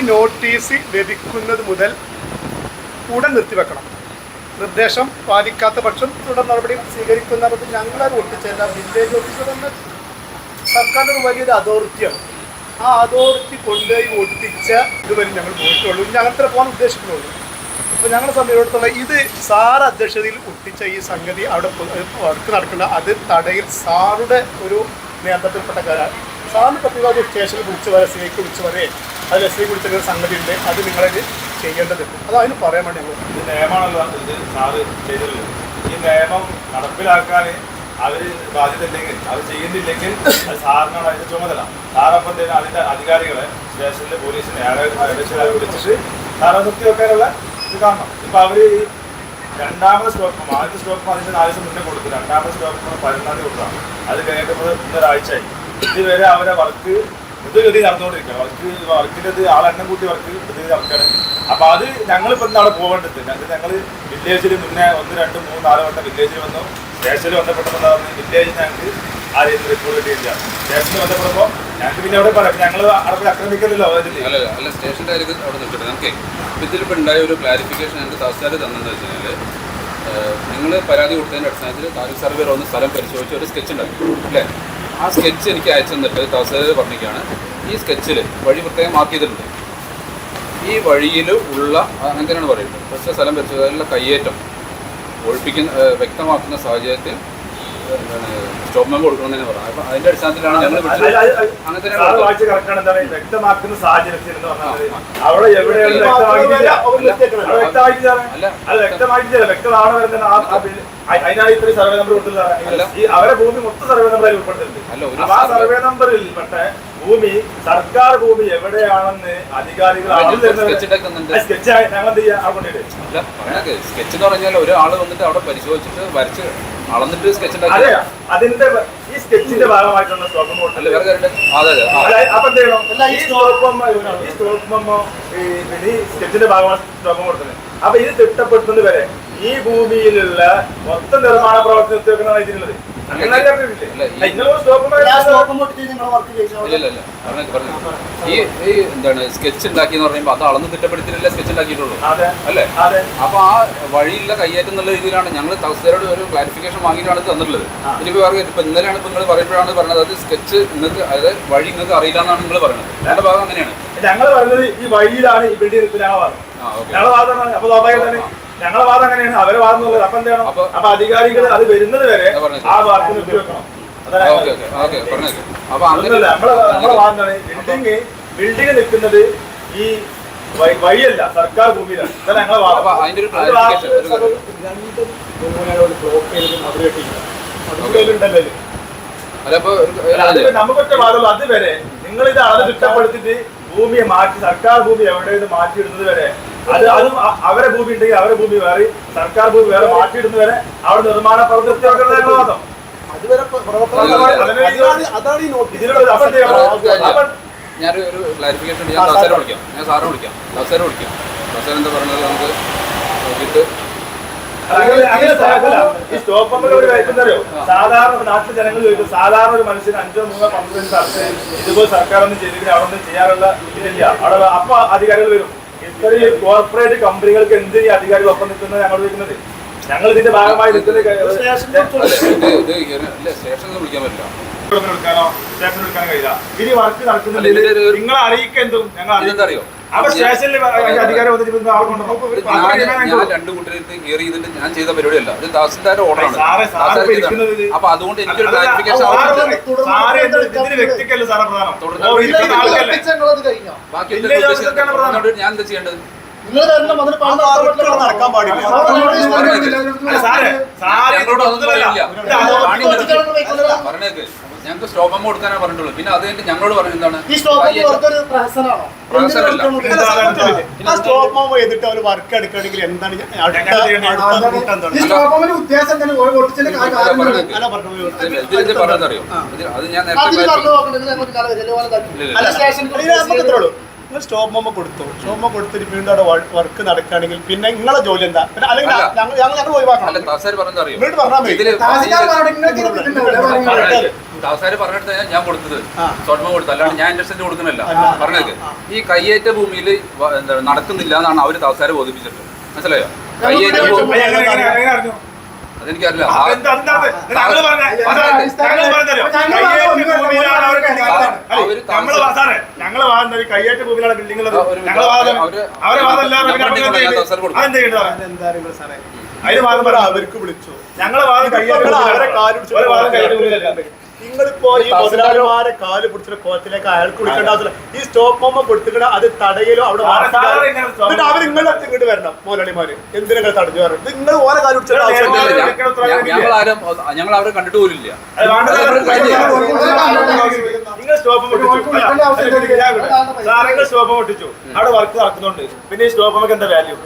Notice ലഭിക്കുന്നത് മുതൽ ഉടൻ നിർത്തിവെക്കണം. നിർദ്ദേശം പാലിക്കാത്ത പക്ഷം തുടർ നടപടി സ്വീകരിക്കുന്നത് ഞങ്ങളത് ഒട്ടിച്ചല്ല, വില്ലേജ് ഓഫീസർ എന്ന സർക്കാരിൻ്റെ ഒരു വലിയൊരു അതോറിറ്റിയാണ്. ആ അതോറിറ്റി കൊണ്ടുപോയി ഒട്ടിച്ച ഇതുവരെ ഞങ്ങൾ പോയിട്ടുള്ളൂ. ഇനി അങ്ങനത്തെ പോകാൻ ഉദ്ദേശിക്കുന്നുള്ളൂ. അപ്പോൾ ഞങ്ങളുടെ സമയത്തോളം ഇത് സാർ അധ്യക്ഷതയിൽ ഒട്ടിച്ച ഈ സംഗതി അവിടെ വർക്ക് നടക്കുന്ന അത് തടയിൽ സാറുടെ ഒരു നിയന്ത്രണത്തിൽപ്പെട്ട കാര്യം. സാറിന് പറ്റുന്ന സ്റ്റേഷനിൽ വിളിച്ച് വരെ സിഐക്ക് വിളിച്ച് വരെ അതിൽ എസ് ഐ വിളിച്ചൊരു സംഗതി ഉണ്ട്, അത് നിങ്ങളത് ചെയ്യേണ്ടതുണ്ട്. അത് അതിന് പറയാൻ വേണ്ടി ഞങ്ങൾ ഇത് നിയമമാണല്ലോ ഇത് സാറ് ചെയ്തിട്ടുള്ളത്. ഈ നിയമം നടപ്പിലാക്കാൻ അവർ ബാധ്യത ഇല്ലെങ്കിൽ അത് ചെയ്യുന്നില്ലെങ്കിൽ അത് സാറിനാണ് അതിൻ്റെ ചുമതല. സാറപ്പം തന്നെ അതിൻ്റെ അധികാരികളെ സ്റ്റേഷനിൽ പോലീസിനെ ഏകദേശം വിളിച്ചിട്ട് സാറെ നിർത്തി വെക്കാനുള്ള ഇത് കാണണം. ഇപ്പം അവർ രണ്ടാമത് സ്റ്റോക്ക് ആദ്യത്തെ സ്റ്റോക്ക് അതിൻ്റെ 4 ദിവസം മുന്നേ കൊടുത്തു. രണ്ടാമത് സ്റ്റോക്ക് 14 തീയതി കൊടുത്താണ്. അത് കഴിഞ്ഞിട്ട് ഇന്നൊരാഴ്ചയായി. ഇതുവരെ അവരെ വർക്ക് ഗതി നടന്നുകൊണ്ടിരിക്കുകയാണ്. വർക്കിൻ്റെ ആളെണ്ണം കൂട്ടി വർക്ക് ഗതി നടക്കുകയാണ്. അപ്പോൾ അത് ഞങ്ങളിപ്പോൾ ഇന്ന് അവിടെ പോകേണ്ടത് ഞങ്ങൾ വില്ലേജിൽ മുന്നേ 1, 2, 3, 4 വട്ടം വില്ലേജിൽ വന്നു. സ്റ്റേഷനിൽ ബന്ധപ്പെട്ടപ്പോൾ വില്ലേജിൽ ഞങ്ങൾക്ക് ആ രീതിയിൽ റിപ്പോർട്ട് കിട്ടിയില്ല. സ്റ്റേഷനിൽ ബന്ധപ്പെടുമ്പോൾ ഞങ്ങൾക്ക് പിന്നെ അവിടെ പറയാം ഞങ്ങൾ അവിടെ ആക്രമിക്കലല്ലോ. അല്ല സ്റ്റേഷൻ്റെ കാര്യത്തിൽ അവിടെ നിൽക്കട്ടെ. നമുക്ക് ഇതിലിപ്പോൾ ഉണ്ടായ ഒരു ക്ലാരിഫിക്കേഷൻ ഞങ്ങൾക്ക് തഹസിൽദാർ തന്നെന്ന് വെച്ച് കഴിഞ്ഞാൽ നിങ്ങൾ പരാതി കൊടുത്തതിൻ്റെ അടിസ്ഥാനത്തിൽ താലൂക്ക് സർവേർ ഒന്ന് സ്ഥലം പരിശോധിച്ച് ഒരു സ്കെച്ച് ഉണ്ടാക്കി അല്ലേ? ആ സ്കെച്ച് എനിക്ക് അയച്ചു തന്നിട്ട് തഹസിൽദാർ പറഞ്ഞിരിക്കുകയാണ് ഈ സ്കെച്ചിൽ വഴി പ്രത്യേകം മാർക്ക് ചെയ്തിട്ടുണ്ട്. ഈ വഴിയിൽ ഉള്ള അങ്ങനെ തന്നെയാണ് പറയുന്നത്. പക്ഷേ സ്ഥലം പരിശോധനയിലുള്ള കയ്യേറ്റം ഒഴിപ്പിക്കുന്ന വ്യക്തമാക്കുന്ന സാഹചര്യത്തിൽ സ്റ്റോപ്പ് മെമ്പർ കൊടുക്കണം തന്നെ പറയാം. അപ്പം അതിൻ്റെ അടിസ്ഥാനത്തിലാണ് ഞങ്ങൾ അങ്ങനെ തന്നെ വ്യക്തമാക്കുന്ന സാഹചര്യത്തിൽ അവിടെ എവിടെയാണ് വ്യക്തമാണോ അതിനാണ് ഇത്രയും സർവേ നമ്പർ കൊടുത്തത്. ഈ അവരെ ഭൂമി മൊത്തം സർവേ നമ്പറിൽ ഉൾപ്പെടുത്തുന്നുണ്ട്. ആ സർവേ നമ്പറിൽ പക്ഷേ ഭൂമി സർക്കാർ ഭൂമി എവിടെയാണെന്ന് അധികാരികൾ സ്കെച്ച് ഞങ്ങൾ എന്ത് ചെയ്യാൻ കൊണ്ടിട്ട് സ്കെച്ച് എന്ന് പറഞ്ഞാൽ ഒരാൾ വന്നിട്ട് അവിടെ പരിശോധിച്ചിട്ട് വരച്ച് അളന്നിട്ട് സ്കെച്ച് അതെ അതിന്റെ ഈ സ്കെച്ചിന്റെ ഭാഗമായിട്ടുള്ള സ്റ്റോപ്പ് അപ്പൊ എന്ത് ചെയ്യണം ഈ സ്കെച്ചിന്റെ ഭാഗമാണ് സ്റ്റോപ്പ് കൊടുത്തത്. അപ്പൊ ഇത് തിട്ടപ്പെടുത്തുന്നത് വരെ ഈ ഭൂമിയിലുള്ള മൊത്തം നിർമ്മാണ പ്രവർത്തനം നിർത്തിവെക്കുന്നതാണ് ഇതിനുള്ളത്. ഈ എന്താണ് സ്കെച്ച് ഉണ്ടാക്കിയെന്ന് പറയുമ്പോൾ അത് അളന്ന് തിട്ടപ്പെടുത്തിയിട്ടല്ലേ സ്കെച്ച് ഉണ്ടാക്കിയിട്ടുള്ളൂ അല്ലേ? അപ്പൊ ആ വഴിയില്ല കയ്യേറ്റം എന്നുള്ള രീതിയിലാണ് ഞങ്ങൾ തഹസിൽദാരോട് ഒരു ക്ലാരിഫിക്കേഷൻ വാങ്ങിയിട്ടാണ് തന്നിട്ടുള്ളത്. ഇനിയിപ്പോൾ വേറെ ഇപ്പൊ ഇന്നലെയാണ് ഇപ്പൊ നിങ്ങൾ പറയുമ്പോഴാണ് പറഞ്ഞത് അത് സ്കെച്ച് നിങ്ങൾക്ക് അതായത് വഴി നിങ്ങൾക്ക് അറിയില്ല എന്നാണ് നിങ്ങൾ പറയുന്നത്. ഞങ്ങളുടെ ഭാഗം അങ്ങനെയാണ്. ഞങ്ങൾ പറയുന്നത് ഈ വഴിയിലാണ് ഈ ബിൽഡിംഗ് ഞങ്ങളുടെ ഭാഗം. ഞങ്ങളുടെ ഭാഗത്താണ്. അപ്പൊ സ്വാഭാവികം ഞങ്ങളുടെ വാദം അങ്ങനെയാണ്, അവരെ വാദം എന്നുള്ളത്. അപ്പൊ എന്ത് ചെയ്യണം? അപ്പൊ അധികാരികൾ അത് വരുന്നത് വരെ ആ വാദം നിർത്തി വെക്കണം. നമ്മളെ വാദം ബിൽഡിംഗ് നിൽക്കുന്നത് ഈ വഴിയല്ല, സർക്കാർ ഭൂമിയിലാണ്. ഇതാണ് ഞങ്ങളെ വാദം. നമുക്കൊക്കെ വാദമുള്ളൂ. അതുവരെ നിങ്ങൾ ഇത് അളവ് തിട്ടപ്പെടുത്തിട്ട് ഭൂമിയെ മാറ്റി സർക്കാർ ഭൂമി എവിടെയെന്ന് മാറ്റിയിടുന്നത് വരെ അതും അവരെ ഭൂമി ഉണ്ടെങ്കിൽ അവരെ ഭൂമി വേറെ സർക്കാർ ഭൂമി വേറെ മാറ്റിയിടുന്നത് വരെ അവിടെ നിർമ്മാണ പ്രവൃത്തി വാദം. ഞാനൊരു ക്ലാരിഫിക്കേഷൻ ഞാൻ തഹസിൽദാരെ വിളിക്കാം, ഞാൻ സാറിനെ വിളിക്കാം, തഹസിൽദാരെ വിളിക്കാം. തഹസിൽദാർ എന്താ പറഞ്ഞത് നമുക്ക് നോക്കിയിട്ട് സാധാരണ നാട്ടിലെ ജനങ്ങൾ ചോദിക്കും, സാധാരണ ഒരു മനുഷ്യന് 5, 3, 15 സ്ഥലത്ത് ഇതുപോലെ സർക്കാർ ഒന്നും ചെയ്തിട്ട് അവിടെ ഒന്നും ചെയ്യാനുള്ള ഇതില്ല. അവിടെ അപ്പൊ അധികാരികൾ വരും. ഇത്രയും കോർപ്പറേറ്റ് കമ്പനികൾക്ക് എന്ത് ഈ അധികാരികൾ ഒപ്പം നിൽക്കുന്നത് ഞങ്ങൾ ചോദിക്കുന്നത്. ഞങ്ങൾ ഇതിന്റെ ഭാഗമായി നിൽക്കുന്നത് സ്റ്റേഷനിൽ വിളിക്കാൻ പറ്റില്ല, എടുക്കാനോ സ്റ്റേഷനിൽ എടുക്കാനോ കഴിയില്ല. ഇനി വർക്ക് നടക്കുന്നുണ്ട് നിങ്ങളെ അറിയിക്കെന്തും ഞങ്ങൾ അറിയോ. അപ്പൊ സ്റ്റേഷനിൽ അധികാരം വന്നിട്ട് ആൾ കൊണ്ടുപോകും. ഞാൻ 2 കൂട്ടരെടുത്ത് കയറി ചെയ്തിട്ട് ഞാൻ ചെയ്ത പരിപാടിയല്ല, ഇത് തഹസിൽദാരുടെ ഓർഡറാണ്. അപ്പൊ അതുകൊണ്ട് എനിക്കൊരു ക്ലാരിഫിക്കേഷൻ വ്യക്തിക്കല്ല സാറേ പ്രധാനം. ബാക്കി ഞാൻ എന്താ ചെയ്യേണ്ടത്? നടക്കാൻ പാടില്ല. പറഞ്ഞേക്ക് ഞങ്ങൾക്ക് സ്റ്റോപ്പ് മെമ്മോ കൊടുക്കാനാണ് പറഞ്ഞിട്ടുള്ളൂ. പിന്നെ അത് കഴിഞ്ഞിട്ട് ഞങ്ങളോട് പറഞ്ഞു എന്താണ് വർക്ക് എടുക്കണമെങ്കിൽ എന്താണ് പറഞ്ഞറിയോ? അത് ഞാൻ നേരത്തെ നിങ്ങൾ സ്റ്റോപ്പ് മൊമ്മ കൊടുത്തു, സ്റ്റോപ്പ് മൊമ്മ കൊടുത്തിട്ട് വീണ്ടും അവിടെ വർക്ക് നടക്കുകയാണെങ്കിൽ പിന്നെ നിങ്ങളെ ജോലി എന്താ? പിന്നെ അല്ലെങ്കിൽ ഞങ്ങൾ ഒഴിവാക്കണം. വീണ്ടും പറഞ്ഞാൽ താസാര് പറഞ്ഞിട്ട് ഞാൻ കൊടുത്തത് സ്റ്റോപ്പ് കൊടുത്തു, അല്ലാണ്ട് ഞാൻ ഇൻഡസ്ട്രിയിൽ കൊടുക്കുന്നില്ല. പറഞ്ഞേക്ക് ഈ കയ്യേറ്റ ഭൂമിയിൽ നടക്കുന്നില്ല എന്നാണ് അവര് താസാരെ ബോധിപ്പിച്ചിട്ട്. മനസ്സിലായോ? കയ്യേറ്റ ഭൂമി അതെനിക്കറിയില്ല. കയ്യേറ്റ ഭൂമിയിലാണ് ബിൽഡിംഗ് അവർക്ക് വിളിച്ചു, ഞങ്ങളെ നിങ്ങളിപ്പോ ഈ മുതലാളിമാരെ കാല് പിടിച്ചിട്ട് കോലത്തിലേക്ക് അയാൾക്ക് വിളിക്കേണ്ട ആവശ്യമില്ല. ഈ സ്റ്റോപ്പ് മൊമ്മ കൊടുത്തിട്ട് അത് തടയലോ അവിടെ എന്നിട്ട് അവർ നിങ്ങളുടെ അടുത്ത് ഇങ്ങോട്ട് വരണം. മുതലാളിമാര് എന്തിനാ തടഞ്ഞു വരണം? നിങ്ങൾ ഓരോ കാല് പിടിച്ചിട്ട് ഞങ്ങൾ അവരെ കണ്ടിട്ട് പോലില്ല. നിങ്ങൾ സ്റ്റോപ്പ് പൊട്ടിച്ചു, അവിടെ വർക്ക് നടക്കുന്നുണ്ട്. പിന്നെ ഈ സ്റ്റോപ്പ് നമുക്ക് എന്താ വാല്യൂ?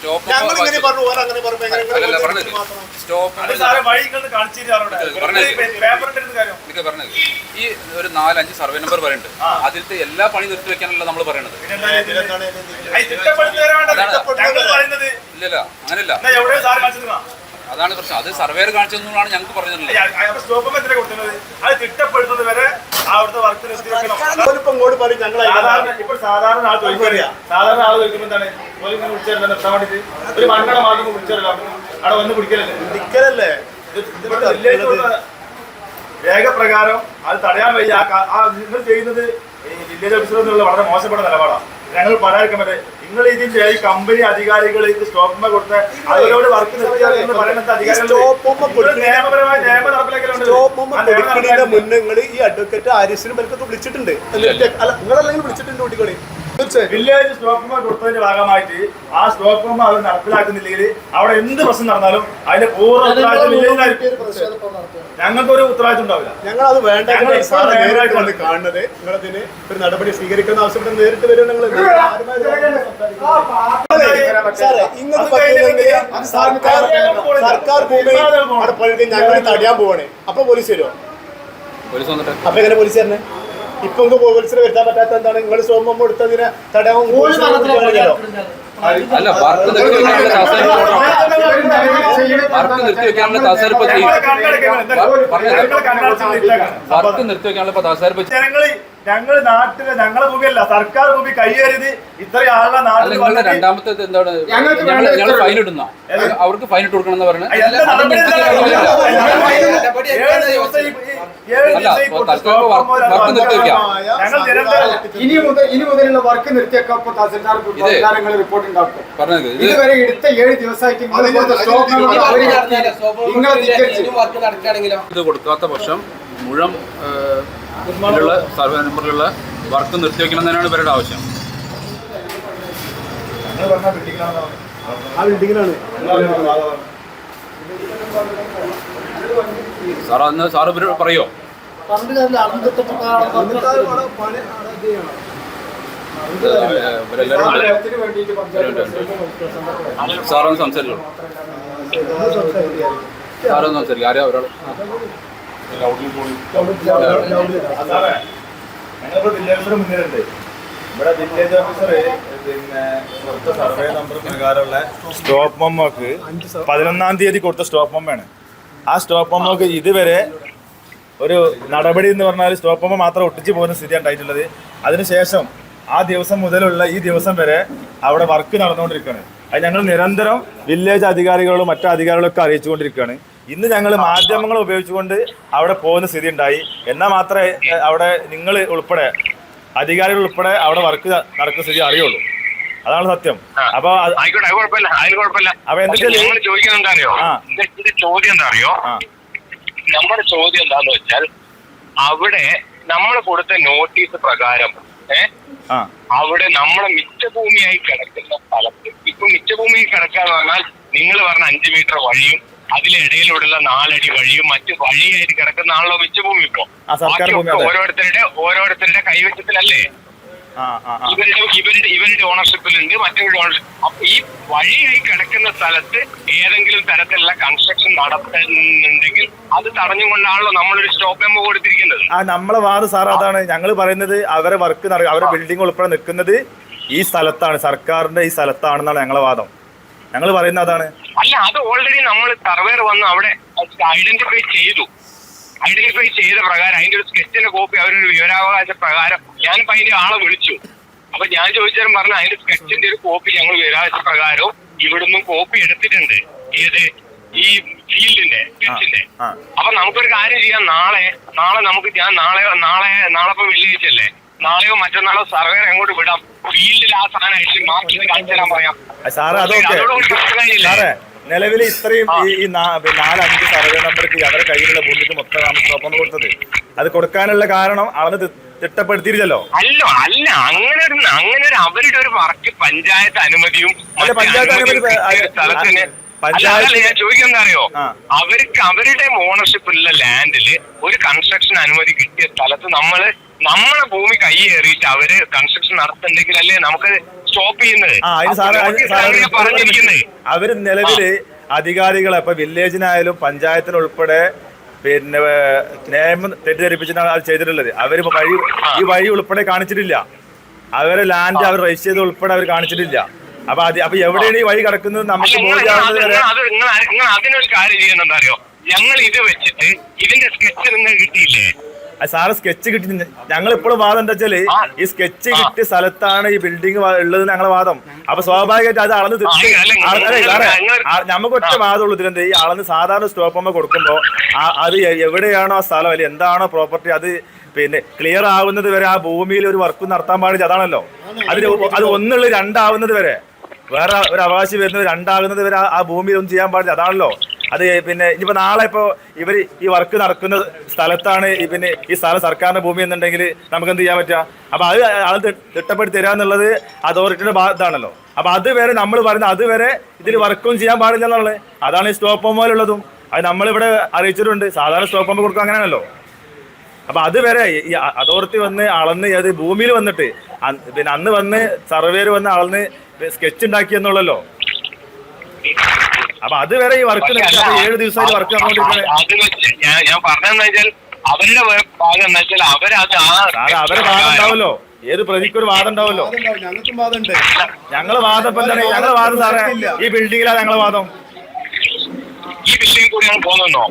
ഈ ഒരു 4-5 സർവേ നമ്പർ പറയുന്നുണ്ട്. അതിലത്തെ എല്ലാ പണി നിർത്തി വെക്കാനല്ല നമ്മൾ പറയണത്. ഇല്ലല്ല, അങ്ങനെയല്ല. അതാണ് പ്രശ്നം. അത് സർവേർ കാണിച്ചെന്നാണ് ഞങ്ങൾക്ക് പറഞ്ഞിട്ടുള്ളത്. സാധാരണ ആൾ ചോദിക്കുമ്പോൾ എന്താണ് ഒരു മണ്ണട മാർഗം വിളിച്ചല്ലോ അവിടെ വന്ന് പിടിക്കലല്ലേ? രേഖപ്രകാരം അത് തടയാൻ വയ്യ. നിങ്ങൾ ചെയ്യുന്നത് വില്ലേജ് ഓഫീസർ എന്നുള്ള വളരെ മോശപ്പെട്ട നിലപാടാണ്. ഞങ്ങൾ പറയാതിരിക്കാൻ പറ്റേ നിങ്ങൾ ഇതിന്റെ ഈ കമ്പനി അധികാരികൾ ഇത് സ്റ്റോപ്പ് കൊടുത്ത് അവരോട് വർക്ക് നിർത്തിയാൽ പറയുന്നത് അധികാരികൾ നിയമപരമായ നിയമം നടപ്പിലാക്കലുണ്ട്. മുന്നേ നിങ്ങൾ ഈ അഡ്വക്കേറ്റ് ആരിസിനും എനിക്കൊക്കെ വിളിച്ചിട്ടുണ്ട്. നിങ്ങളല്ലെങ്കിൽ വിളിച്ചിട്ടുണ്ട് കുട്ടികളെ. വില്ലേജ് സ്റ്റോപ്പ് കൊടുത്തതിന്റെ ഭാഗമായിട്ട് ആ സ്റ്റോപ്പ് അത് നടപ്പിലാക്കുന്നില്ലെങ്കിൽ അവിടെ എന്ത് പ്രശ്നം നടന്നാലും അതിന്റെ പൂർണ്ണ ഉത്തരവാദിത്വം വില്ലേജിനായിരിക്കും. ഞങ്ങൾക്കൊരു ഉത്തരവാദിത്വം ഉണ്ടാവില്ല. ഞങ്ങൾ അത് വേണ്ട നേരിട്ടാണ് കാണുന്നത്. നിങ്ങളതിന് ഒരു നടപടി സ്വീകരിക്കുന്ന ആവശ്യപ്പെട്ട് നേരിട്ട് വരുന്നത്. സർക്കാർ ഭൂമി അവിടെ പോയിട്ട് ഞങ്ങൾ തടയാൻ പോവാണ്. അപ്പൊ പോലീസ് വരുമോ? അപ്പൊ എങ്ങനെ പോലീസ് തരണേ? ഇപ്പൊ പോലീസിന് വരുത്താൻ പറ്റാത്ത എന്താണ്? നിങ്ങൾ സോമം കൊടുത്തതിന് തടയാൻ അല്ല, വർക്ക് നിർത്തി വെക്കാനുള്ള താസാർ വർക്ക് നിർത്തി വെക്കാനുള്ള താസാർ ഞങ്ങൾ നാട്ടിലെ ഞങ്ങളെ ഭൂമിയല്ല, സർക്കാർ ഭൂമി കയ്യേറിയത് ഇത്രയും ആളുടെ നാട്ടിൽ. രണ്ടാമത്തെ എന്താണ്? ഞങ്ങൾ ഫൈൻ ഇടുന്ന അവർക്ക് ഫൈൻ ഇട്ട് കൊടുക്കണം എന്ന് പറഞ്ഞത്. വർക്ക് നിർത്തി വെക്കാം. ഇനി മുതലുള്ള വർക്ക് നിർത്തിയേക്കാം. പറഞ്ഞത് ഇതുവരെ എടുത്ത 7 ദിവസമായിട്ട് ഇത് കൊടുക്കാത്ത പക്ഷം മുഴുവൻ സർവേ നമ്പറിലുള്ള വർക്ക് നിർത്തിവെക്കണം തന്നെയാണ് ഇവരുടെ ആവശ്യം. സാർ അന്ന് സാർ ഇവർ പറയോ? സാറൊന്ന് സംസാരിച്ചോ. സാറൊന്ന് സംസാരിക്കും. ആരെയാ ഒരാൾ? ഞങ്ങളിപ്പോ വില്ലേജ് ഓഫീസർ മുന്നിലുണ്ട്. ഇവിടെ വില്ലേജ് ഓഫീസർ പിന്നെ കൊടുത്ത സർവേ നമ്പർ പ്രകാരമുള്ള സ്റ്റോപ്പ് മെമ്മോക്ക് 11-ാം തീയതി കൊടുത്ത സ്റ്റോപ്പ് മെമ്മോയാണ്. ആ സ്റ്റോപ്പ് മെമ്മോക്ക് ഇതുവരെ ഒരു നടപടി എന്ന് പറഞ്ഞാൽ സ്റ്റോപ്പ് മെമ്മോ മാത്രം ഒട്ടിച്ച് പോകുന്ന സ്ഥിതിയാണ് ഉണ്ടായിട്ടുള്ളത്. അതിനുശേഷം ആ ദിവസം മുതലുള്ള ഈ ദിവസം വരെ അവിടെ വർക്ക് നടന്നുകൊണ്ടിരിക്കുകയാണ്. അത് ഞങ്ങൾ നിരന്തരം വില്ലേജ് അധികാരികളോടും മറ്റു അധികാരികളൊക്കെ അറിയിച്ചുകൊണ്ടിരിക്കുകയാണ്. ഇന്ന് ഞങ്ങൾ മാധ്യമങ്ങൾ ഉപയോഗിച്ചുകൊണ്ട് അവിടെ പോകുന്ന സ്ഥിതി ഉണ്ടായി. എന്നാൽ മാത്രമേ അവിടെ നിങ്ങൾ ഉൾപ്പെടെ അധികാരികൾ ഉൾപ്പെടെ അവിടെ വർക്ക് നടക്കുന്ന സ്ഥിതി അറിയുള്ളൂ. അതാണ് സത്യം. അപ്പൊ അപ്പൊ എന്തൊക്കെയാ ചോദ്യം എന്താ അറിയോ? നമ്മുടെ ചോദ്യം എന്താന്ന് വെച്ചാൽ അവിടെ നമ്മൾ കൊടുത്ത നോട്ടീസ് പ്രകാരം അവിടെ നമ്മളെ മിച്ചഭൂമിയായി കിടക്കുന്ന സ്ഥലത്ത് ഇപ്പൊ മിച്ചഭൂമിയിൽ കിടക്കാന്ന് പറഞ്ഞാൽ നിങ്ങൾ പറഞ്ഞ 5 മീറ്റർ വഴിയും അതിലിടയിലൂടെയുള്ള 4 അടി വഴിയും മറ്റു വഴിയായിട്ട് കിടക്കുന്ന ആണല്ലോ മിച്ചഭൂമി. ഇപ്പൊ ഓരോരുത്തരുടെ കൈവശത്തിലല്ലേ? ഇവരുടെ ഓണർഷിപ്പിലുണ്ട്, മറ്റൊരു ഓണർഷിപ്പ്. അപ്പൊ ഈ വഴിയായി കിടക്കുന്ന സ്ഥലത്ത് ഏതെങ്കിലും തരത്തിലുള്ള കൺസ്ട്രക്ഷൻ നടത്തുന്നുണ്ടെങ്കിൽ അത് തടഞ്ഞുകൊണ്ടാണല്ലോ നമ്മളൊരു സ്റ്റോപ്പ് മെമ്മോ കൊടുത്തിരിക്കുന്നത്. നമ്മളെ വാദം സാർ അതാണ്. ഞങ്ങൾ പറയുന്നത് അവരെ വർക്ക് അവരെ ബിൽഡിംഗ് ഉൾപ്പെടെ നിൽക്കുന്നത് ഈ സ്ഥലത്താണ്, സർക്കാരിന്റെ ഈ സ്ഥലത്താണെന്നാണ് ഞങ്ങളെ വാദം. ഞങ്ങൾ പറയുന്നത് അതാണ്. അല്ല, അത് ഓൾറെഡി നമ്മൾ സർവേർ വന്ന് അവിടെ ഐഡന്റിഫൈ ചെയ്ത പ്രകാരം അതിന്റെ ഒരു സ്കെച്ചിന്റെ കോപ്പി അവരൊരു വിവരാവകാശ പ്രകാരം ഞാനിപ്പോ അതിന്റെ ആളെ വിളിച്ചു. അപ്പൊ ഞാൻ ചോദിച്ചാലും പറഞ്ഞു അതിന്റെ സ്കെച്ചിന്റെ ഒരു കോപ്പി ഞങ്ങൾ വിവരാവകാശ പ്രകാരവും ഇവിടുന്നും കോപ്പി എടുത്തിട്ടുണ്ട്. ഏത് ഈ ഫീൽഡിന്റെ സ്കെച്ചിന്റെ. അപ്പൊ നമുക്കൊരു കാര്യം ചെയ്യാം, നാളെ നമുക്ക് നാളെ ഇപ്പൊ വെള്ളിയാഴ്ചയല്ലേ, നാളെയോ മറ്റന്നാളോ സർവേർ അങ്ങോട്ട് വിടാം. ഫീൽഡിൽ ആ സാധനം അയച്ച് മാർക്ക് ചെയ്ത് കാണിച്ചു തരാൻ പറയാം. സാറേ നിലവിൽ ഇത്രയും ഈ 4-5 സർവേ നമ്പർക്ക് അവരുടെ കയ്യിലുള്ള ഭൂമിക്ക് മൊത്തം സ്റ്റോപ്പ് കൊടുത്തത്, അത് കൊടുക്കാനുള്ള കാരണം അളന്ന് തിട്ടപ്പെടുത്തിയില്ലല്ലോ. അല്ല അങ്ങനെ ഒരു അവരുടെ ഒരു വർക്ക് പഞ്ചായത്ത് അനുമതിയും സ്ഥലത്തിന്. ഞാൻ ചോദിക്കുന്നത് അറിയോ, അവരുടെ ഓണർഷിപ്പുള്ള ലാൻഡില് ഒരു കൺസ്ട്രക്ഷൻ അനുമതി കിട്ടിയ സ്ഥലത്ത് നമ്മളെ ഭൂമി കൈയേറിയിട്ട് അവര് കൺസ്ട്രക്ഷൻ നടത്തുന്നുണ്ടെങ്കിൽ അല്ലേ നമുക്ക് സ്റ്റോപ്പ് ചെയ്യുന്നത്. അവര് നിലവില് അധികാരികളെ ഇപ്പൊ വില്ലേജിനായാലും പഞ്ചായത്തിനുൾപ്പെടെ പിന്നെ നിയമം തെറ്റിദ്ധരിപ്പിച്ചിട്ടാണ് അത് ചെയ്തിട്ടുള്ളത്. അവര് ഈ വഴി ഉൾപ്പെടെ കാണിച്ചിട്ടില്ല. അവരെ ലാൻഡ് അവർ രജിസ്റ്റർ ചെയ്ത് ഉൾപ്പെടെ അവർ കാണിച്ചിട്ടില്ല. അപ്പൊ എവിടെയാണ് ഈ വഴി കിടക്കുന്നത് നമുക്ക് അതിനൊരു കാര്യം ചെയ്യുന്നത് അറിയോ, ഞങ്ങൾ ഇത് വെച്ചിട്ട് ഇതിന്റെ സ്കെച്ച് നിങ്ങൾ കിട്ടിയില്ലേ? സാറ് സ്കെച്ച് കിട്ടി. ഞങ്ങൾ ഇപ്പോഴും വാദം എന്താ വെച്ചാല് ഈ സ്കെച്ച് കിട്ടിയ സ്ഥലത്താണ് ഈ ബിൽഡിംഗ് ഉള്ളത് ഞങ്ങളെ വാദം. അപ്പൊ സ്വാഭാവികമായിട്ട് അത് അളന്ന് നമുക്ക് ഒറ്റ വാദമുള്ളൂ ഇതിലെന്ത്, ഈ അളന്ന് സാധാരണ സ്റ്റോപ്പ് കൊടുക്കുമ്പോ അത് എവിടെയാണോ ആ സ്ഥലം അല്ലെങ്കിൽ എന്താണോ പ്രോപ്പർട്ടി അത് പിന്നെ ക്ലിയർ ആവുന്നത് വരെ ആ ഭൂമിയിൽ ഒരു വർക്ക് നടത്താൻ പാടില്ല. അതാണല്ലോ അത് ഒന്നുള്ളത് 2 ആവുന്നത് വരെ, വേറെ ഒരു അവകാശം വരുന്നത് 2 ആകുന്നത് വരെ ആ ഭൂമിയിൽ ഒന്നും ചെയ്യാൻ പാടില്ല. അതാണല്ലോ അത്. പിന്നെ ഇനിയിപ്പോ നാളെ ഇപ്പോ ഇവർ ഈ വർക്ക് നടക്കുന്ന സ്ഥലത്താണ് പിന്നെ ഈ സ്ഥലം സർക്കാരിന്റെ ഭൂമി എന്നുണ്ടെങ്കിൽ നമുക്ക് എന്ത് ചെയ്യാൻ പറ്റുക? അപ്പൊ അത് തിട്ടപ്പെടുത്തി തരിക എന്നുള്ളത് അതോറിറ്റിയുടെ ഭാഗത്താണല്ലോ. അപ്പൊ അതുവരെ നമ്മൾ പറയുന്നത് അതുവരെ ഇതിൽ വർക്കും ചെയ്യാൻ പാടില്ല എന്നുള്ളത്. അതാണ് ഈ സ്റ്റോപ്പ് പോലുള്ളതും. അത് നമ്മളിവിടെ അറിയിച്ചിട്ടുണ്ട്. സാധാരണ സ്റ്റോപ്പ് പമ്പ് കൊടുക്കുക അങ്ങനെയാണല്ലോ. അപ്പൊ അതുവരെ ഈ അതോറിറ്റി വന്ന് അളന്ന് അത് ഭൂമിയിൽ വന്നിട്ട് പിന്നെ അന്ന് വന്ന് സർവേർ വന്ന് അളന്ന് സ്കെച്ച് ഉണ്ടാക്കി എന്നുള്ളല്ലോ. അപ്പൊ അതുവരെ ഈ വർക്ക് 7 ദിവസമായിട്ട് വർക്ക് നടന്നുകൊണ്ടിരിക്കുന്നത്. ഞാൻ പറഞ്ഞതെന്ന് വെച്ചാൽ അവരുടെ ഭാഗം എന്ന് വെച്ചാൽ അവരെ വാദം ഉണ്ടാവല്ലോ. ഏത് പ്രതിക്കൊരു വാദം ഉണ്ടാവല്ലോ. ഞങ്ങളെ വാദം ഇപ്പൊ എന്താണ്? ഞങ്ങളെ വാദം സാറേ ഈ ബിൽഡിങ്ങിലാണ് ഞങ്ങളെ വാദം. ഈ ബിൽഡിംഗ് കൂടി ഞങ്ങൾ പോകുന്നുണ്ടോ?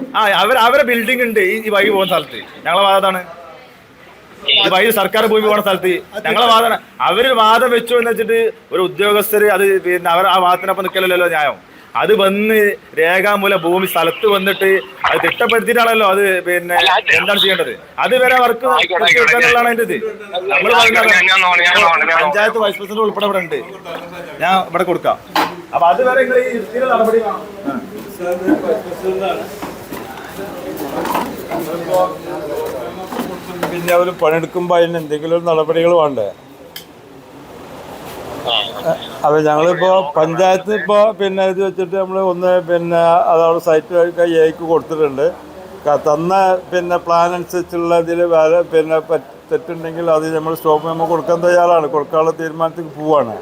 അവരെ ബിൽഡിംഗ് ഉണ്ട് ഈ വഴി പോകുന്ന സ്ഥലത്ത്. ഞങ്ങളെ വാദമാണ് ഈ വഴി സർക്കാർ ഭൂമി പോകുന്ന സ്ഥലത്ത് ഞങ്ങളെ വാദമാണ്. അവര് വാദം വെച്ചു എന്ന് വെച്ചിട്ട് ഒരു ഉദ്യോഗസ്ഥര് അത് പിന്നെ അവർ ആ വാദത്തിനൊപ്പം നിൽക്കലല്ലോ ന്യായം. അത് വന്ന് രേഖാമൂലം ഭൂമി സ്ഥലത്ത് വന്നിട്ട് അത് തിട്ടപ്പെടുത്തിയിട്ടാണല്ലോ അത് പിന്നെ എന്താണ് ചെയ്യേണ്ടത്. അത് വരെ വർക്ക് എന്നുള്ളതാണ് അതിൻ്റെ ഇത്. നമ്മൾ പഞ്ചായത്ത് വൈസ് പ്രസിഡന്റ് ഉൾപ്പെടെ ഇവിടെ ഉണ്ട്. ഞാൻ ഇവിടെ കൊടുക്കാം. അപ്പൊ അതുവരെ ഈ നടപടി പിന്നെ അവർ പണിയെടുക്കുമ്പോൾ അതിന് എന്തെങ്കിലും ഒരു നടപടികൾ വേണ്ടേ? അപ്പോൾ ഞങ്ങളിപ്പോൾ പഞ്ചായത്ത് ഇപ്പോൾ പിന്നെ ഇത് വെച്ചിട്ട് നമ്മൾ ഒന്ന് പിന്നെ അതവിടെ സൈറ്റ് എക്ക് കൊടുത്തിട്ടുണ്ട്. തന്ന പിന്നെ പ്ലാൻ അനുസരിച്ചുള്ള ഇതിൽ വേറെ പിന്നെ തെറ്റുണ്ടെങ്കിൽ അത് നമ്മൾ സ്റ്റോപ്പ് മെമ്മോ കൊടുക്കാൻ തയ്യാറാണ്. കൊടുക്കാനുള്ള തീരുമാനത്തിൽ പോവാണ്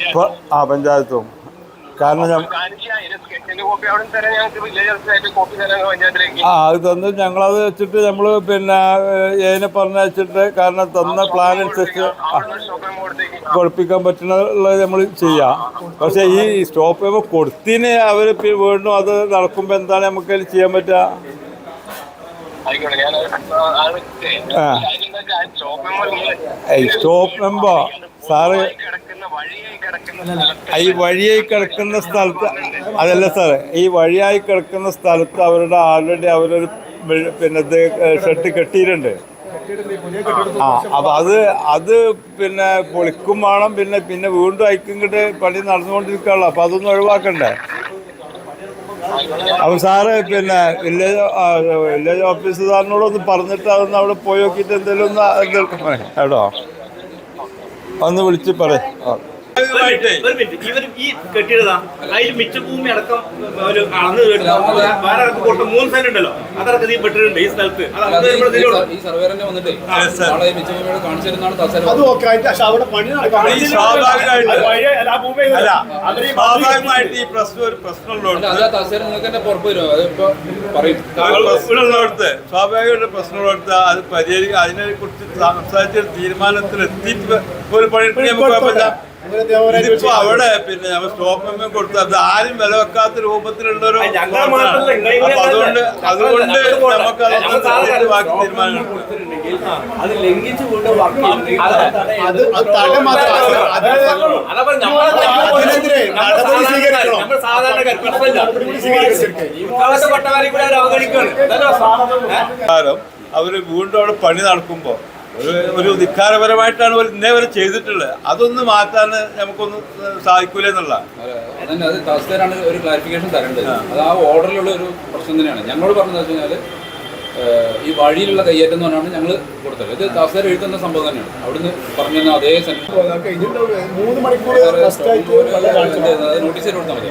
ഇപ്പോൾ പഞ്ചായത്തും. കാരണം അത് തന്ന് ഞങ്ങളത് വെച്ചിട്ട് നമ്മൾ പിന്നെ ഏതിനെ പറഞ്ഞയച്ചിട്ട് കാരണം തന്ന പ്ലാൻ അനുസരിച്ച് കൊടുപ്പിക്കാൻ പറ്റുന്നത് നമ്മൾ ചെയ്യാം. പക്ഷേ ഈ സ്റ്റോപ്പ് ചെയ്യുമ്പോൾ കൊടുത്തിന് അവർ വീണ്ടും അത് നടക്കുമ്പോൾ എന്താണ് നമുക്ക് അതിൽ ചെയ്യാൻ പറ്റുക? സ്റ്റോപ്പ് മെമ്പോ സാറ് ഈ വഴിയായി കിടക്കുന്ന സ്ഥലത്ത് അതല്ല സാറേ, ഈ വഴിയായി കിടക്കുന്ന സ്ഥലത്ത് അവരുടെ ആൾറെഡി അവരൊരു പിന്നെ ഇത് ഷെഡ് കെട്ടിയിട്ടുണ്ട്. അപ്പൊ അത് പിന്നെ പൊളിക്കും വേണം. പിന്നെ വീണ്ടും അയക്കിങ്ങോട്ട് പണി നടന്നുകൊണ്ടിരിക്കുകയുള്ളൂ. അപ്പൊ അതൊന്നും ഒഴിവാക്കണ്ടേ? അപ്പൊ സാറ് പിന്നെ വില്ലേജ് ഓഫീസർ സാറിനോടൊന്ന് പറഞ്ഞിട്ട് അതൊന്ന് അവിടെ പോയി നോക്കിയിട്ട് എന്തെങ്കിലും ഒന്ന് കേട്ടോ ഒന്ന് വിളിച്ച് പറയും. ഇവർ ഈ കെട്ടിയതാ അതിൽ മിച്ചഭൂമി അടക്കം ഒരു അളന്ന് വേറെ അടക്കം കൊടുത്ത 3 സെന്റ് ഉണ്ടല്ലോ അതടക്കം ഈ പെട്ടിട്ടുണ്ട് ഈ സ്ഥലത്ത് ഈ സർവേറിനെ വന്നിട്ട് നാളെ ഈ മിച്ചഭൂമിയോട് കാണിച്ചിരുന്നാണ് തസ്സര അത് ഓക്കെ പക്ഷെ അവിടെ പണി സ്വാഭാവികമായിട്ട് ഈ പ്രശ്നം ഒരു പ്രശ്നമുള്ളതുകൊണ്ട് അത് ആ തസ്സര നിങ്ങൾക്ക് തന്നെ പുറപ്പ് വരും അതിപ്പോ പറയും പ്രശ്നമുള്ളടത്ത് സ്വാഭാവികമായിട്ട് പ്രശ്നമുള്ളടത്ത് അത് പരിഹരിക്കുക അതിനെ കുറിച്ച് സംസാരിച്ച തീരുമാനത്തിൽ എത്തിയിട്ട് ഒരു പണി കുഴപ്പമില്ല. ഇതിപ്പോ അവിടെ പിന്നെ നമ്മൾ സ്റ്റോപ്പ് മെമ്മോ കൊടുത്ത് അത് ആരും വില വെക്കാത്ത രൂപത്തിലുള്ളൊരു അതുകൊണ്ട് നമുക്ക് അത് ബാക്കി തീരുമാനം അത് ലംഘിച്ചു അവര് വീണ്ടും അവിടെ പണി നടക്കുമ്പോ ഒരു ധിക്കാരപരമായിട്ടാണ് അവർ ഇന്നേ വരെ ചെയ്തിട്ടുള്ളത്. അതൊന്ന് മാറ്റാൻ നമുക്കൊന്നും സാധിക്കൂല എന്നുള്ള അതന്നെ. അത് തസ്സരാണ് ഒരു ക്ലാരിഫിക്കേഷൻ തരേണ്ടത്. അത് ആ ഓർഡറിലുള്ള ഒരു പ്രശ്നം തന്നെയാണ്. ഞങ്ങളോട് പറഞ്ഞതെന്ന് വെച്ച് കഴിഞ്ഞാൽ ഈ വഴിയിലുള്ള കയ്യേറ്റം എന്ന് പറഞ്ഞാണ് ഞങ്ങൾ കൊടുത്തത്. ഇത് തസ്സര എഴുതുന്ന സംഭവം തന്നെയാണ്. അവിടുന്ന് പറഞ്ഞു അതേ സെൻറ്റർ 3 മണിക്കൂർ നോട്ടീസ് കൊടുത്താൽ മതി.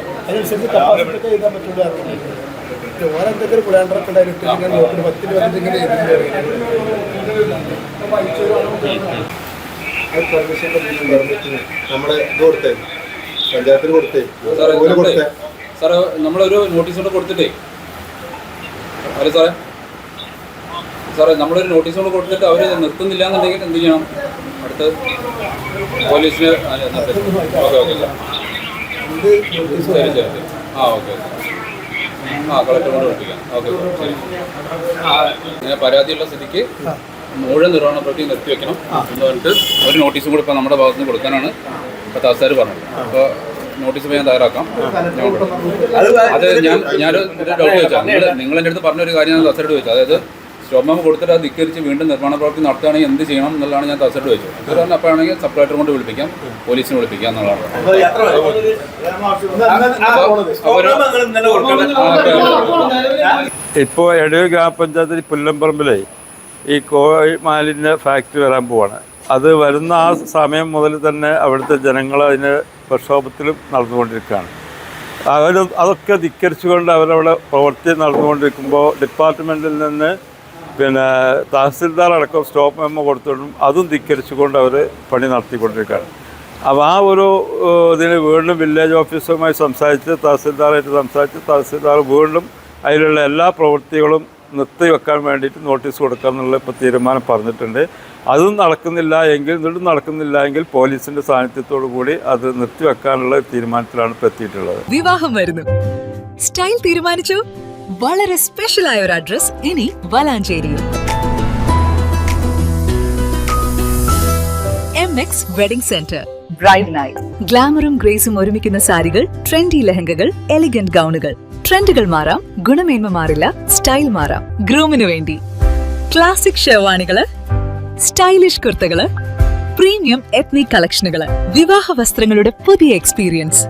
ഓരെന്തൊക്കെ പ്ലാൻഡറൊക്കെ ഉണ്ടായിട്ട് നോക്കി 10 ഇങ്ങനെ നമ്മളെ ഇത് കൊടുത്തേ പഞ്ചായത്തിന് കൊടുത്തേ സാറേ നമ്മളൊരു നോട്ടീസ് കൊണ്ട് കൊടുത്തിട്ടേ അല്ലേ സാറേ നമ്മളൊരു നോട്ടീസ് കൊണ്ട് കൊടുത്തിട്ട് അവർ നിർത്തുന്നില്ല എന്നുണ്ടെങ്കിൽ എന്ത് ചെയ്യണം? അടുത്ത് പോലീസിന് ഓക്കെ ഓക്കെ സാർ ശരി ശരി ആ ഓക്കെ കളക്ടർ കൊണ്ട് കൊടുപ്പിക്കാം. ഓക്കെ ശരി. ഇങ്ങനെ പരാതിയുള്ള സ്ഥിതിക്ക് മുഴുവൻ നിർവഹണ പ്രവൃത്തി നിർത്തിവെക്കണം എന്ന് പറഞ്ഞിട്ട് ഒരു നോട്ടീസും കൂടി ഇപ്പോൾ നമ്മുടെ ഭാഗത്ത് നിന്ന് കൊടുക്കാനാണ് ഇപ്പോൾ തഹസിൽദാർ പറഞ്ഞത്. അപ്പോൾ നോട്ടീസ് ഞാൻ തയ്യാറാക്കാം. അത് ഞാനൊരു ഡൗട്ട് ചോദിച്ചാൽ നിങ്ങൾ എൻ്റെ അടുത്ത് പറഞ്ഞൊരു കാര്യം ഞാൻ തഹസിൽദാരോട് ചോദിച്ചു. അതായത് സ്റ്റോപ്പ് മെമ്മോ കൊടുത്തിട്ട് അത് ധിക്കരിച്ച് വീണ്ടും നിർമ്മാണ പ്രവൃത്തി നടത്തുകയാണെങ്കിൽ എന്ത് ചെയ്യണം എന്നുള്ളതാണ് ഞാൻ തഹസിൽദാരോട് ചോദിച്ചത്. ഇത് പറഞ്ഞാൽ അപ്പോഴാണെങ്കിൽ സബ് കളക്ടർ കൊണ്ട് വിളിപ്പിക്കാം, പോലീസിനെ വിളിപ്പിക്കാം എന്നുള്ളതാണ്. ഇപ്പോൾ എടയൂർ ഗ്രാമപഞ്ചായത്തിൽ പുല്ലമ്പറമ്പിലെ ഈ കോഴി മാലിന്യ ഫാക്ടറി വരാൻ പോവാണ്. അത് വരുന്ന ആ സമയം മുതൽ തന്നെ അവിടുത്തെ ജനങ്ങൾ അതിന് പ്രക്ഷോഭത്തിലും നടന്നുകൊണ്ടിരിക്കുകയാണ്. അതൊക്കെ ധിക്കരിച്ചുകൊണ്ട് അവരവിടെ പ്രവൃത്തി നടന്നുകൊണ്ടിരിക്കുമ്പോൾ ഡിപ്പാർട്ട്മെൻറ്റിൽ നിന്ന് പിന്നെ തഹസിൽദാർ അടക്കം സ്റ്റോപ്പ് മെമ്മോ കൊടുത്തോണ്ടും അതും ധിക്കരിച്ചുകൊണ്ട് അവർ പണി നടത്തിക്കൊണ്ടിരിക്കുകയാണ്. അപ്പോൾ ആ ഒരു ഇതിന് വീണ്ടും വില്ലേജ് ഓഫീസറുമായി സംസാരിച്ച് തഹസിൽദാറായിട്ട് സംസാരിച്ച് തഹസിൽദാർ വീണ്ടും അതിലുള്ള എല്ലാ പ്രവൃത്തികളും നിർത്തിവെക്കാൻ വേണ്ടിയിട്ട് നോട്ടീസ് കൊടുക്കാമെന്നുള്ള ഇപ്പോൾ തീരുമാനം പറഞ്ഞിട്ടുണ്ട്. അതും നടക്കുന്നില്ല എങ്കിൽ പോലീസിൻ്റെ സാന്നിധ്യത്തോടു കൂടി അത് നിർത്തിവെക്കാനുള്ള തീരുമാനത്തിലാണ് ഇപ്പോൾ എത്തിയിട്ടുള്ളത്. വിവാഹം വരുന്നു, സ്റ്റൈൽ തീരുമാനിച്ചു. വളരെ സ്പെഷ്യലായ ഒരു അഡ്രസ് ഇനി വളാഞ്ചേരിയിൽ. MX wedding centre. Bride night. ഗ്ലാമറും ഗ്രേസും ഒരുമിക്കുന്ന സാരികൾ, ട്രെൻഡി ലെഹങ്കകൾ, എലിഗന്റ് ഗൗണുകൾ. ട്രെൻഡുകൾ മാറാം, ഗുണമേന്മ മാറില്ല, സ്റ്റൈൽ മാറാം. ഗ്രൂമിന് വേണ്ടി ക്ലാസിക് ഷെർവാണികള്, സ്റ്റൈലിഷ് കുർത്തകള്, പ്രീമിയം എത്നിക് കളക്ഷനുകള്, വിവാഹ വസ്ത്രങ്ങളുടെ പുതിയ എക്സ്പീരിയൻസ്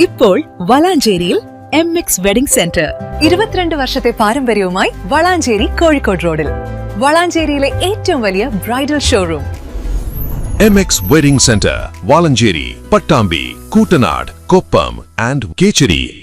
ഇപ്പോൾ വളാഞ്ചേരിയിൽ. MX wedding centre. 22 വർഷത്തെ പാരമ്പര്യവുമായി വളാഞ്ചേരി കോഴിക്കോട് റോഡിൽ. വളാഞ്ചേരിയിലെ ഏറ്റവും വലിയ bridal showroom. MX Wedding Center, Valancheri, Pattambi, Kutanad, Koppam and Kecheri.